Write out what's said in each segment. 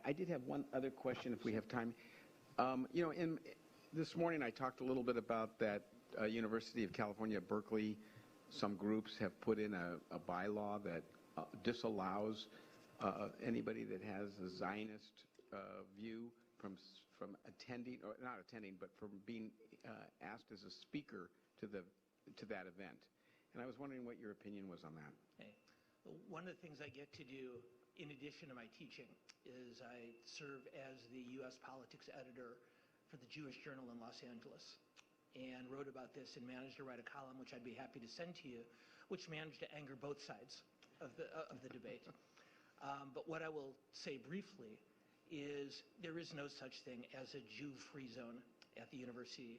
I did have one other question if we have time. This morning I talked a little bit about that University of California, Berkeley, some groups have put in a bylaw that disallows anybody that has a Zionist view from attending, or not attending, but from being asked as a speaker to that event. And I was wondering what your opinion was on that. Okay. One of the things I get to do, in addition to my teaching, is I serve as the U.S. politics editor for the Jewish Journal in Los Angeles, and wrote about this and managed to write a column, which I'd be happy to send to you, which managed to anger both sides of the debate. But what I will say briefly is there is no such thing as a Jew-free zone at the University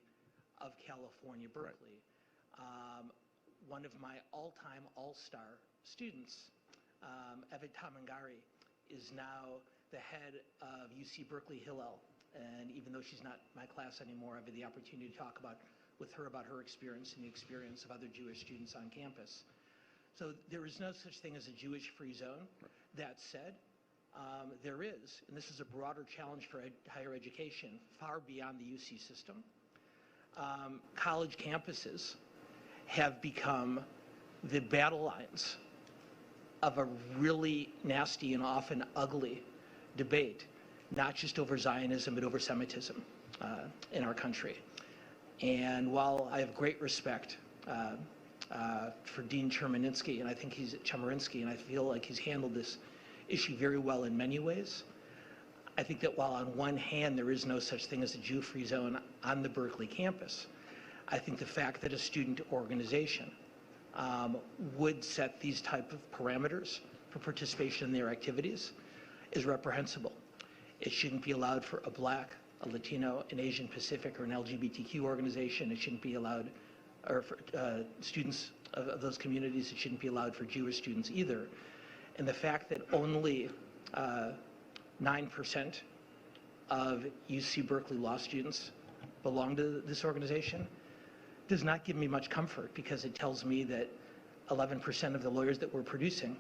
of California, Berkeley. Right. One of my all-time all-star students, Evet Tamangari, is now the head of UC-Berkeley Hillel. And even though she's not my class anymore, I've had the opportunity to talk with her about her experience and the experience of other Jewish students on campus. So there is no such thing as a Jewish-free zone. Right. That said, there is, and this is a broader challenge for higher education, far beyond the UC system. College campuses have become the battle lines of a really nasty and often ugly debate, not just over Zionism, but over Semitism in our country. And while I have great respect for Dean Chemerinsky, and I think and I feel like he's handled this issue very well in many ways, I think that while on one hand there is no such thing as a Jew-free zone on the Berkeley campus, I think the fact that a student organization would set these type of parameters for participation in their activities is reprehensible. It shouldn't be allowed for a Black, a Latino, an Asian Pacific, or an LGBTQ organization. It shouldn't be allowed, or for students of those communities, it shouldn't be allowed for Jewish students either. And the fact that only 9% of UC-Berkeley law students belong to this organization does not give me much comfort, because it tells me that 11% of the lawyers that we're producing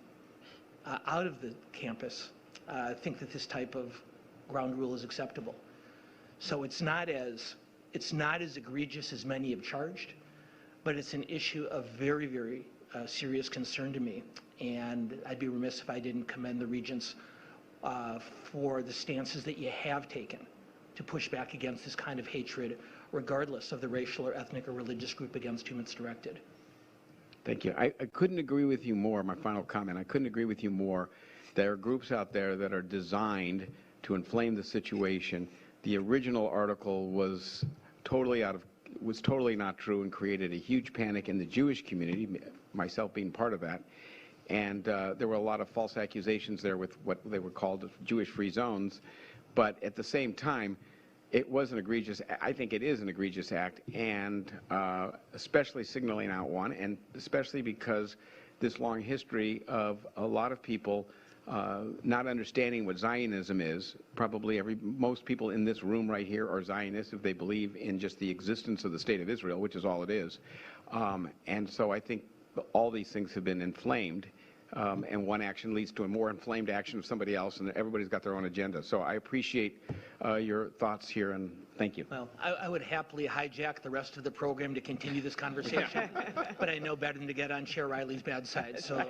out of the campus think that this type of ground rule is acceptable. So it's not as egregious as many have charged, but it's an issue of very, very serious concern to me. And I'd be remiss if I didn't commend the Regents for the stances that you have taken to push back against this kind of hatred, regardless of the racial or ethnic or religious group against whom it's directed. Thank you. I couldn't agree with you more. My final comment, I couldn't agree with you more. There are groups out there that are designed to inflame the situation. The original article was totally not true and created a huge panic in the Jewish community, myself being part of that. And there were a lot of false accusations there with what they were called Jewish-free zones. But at the same time, it was an egregious, I think it is an egregious act, and especially signaling out one, and especially because this long history of a lot of people not understanding what Zionism is. Probably most people in this room right here are Zionists if they believe in just the existence of the state of Israel, which is all it is. And so I think all these things have been inflamed, and one action leads to a more inflamed action of somebody else, and everybody's got their own agenda. So I appreciate your thoughts here, and thank you. Well, I would happily hijack the rest of the program to continue this conversation, but I know better than to get on Chair Riley's bad side. So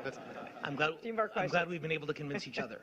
I'm glad we've been able to convince each other.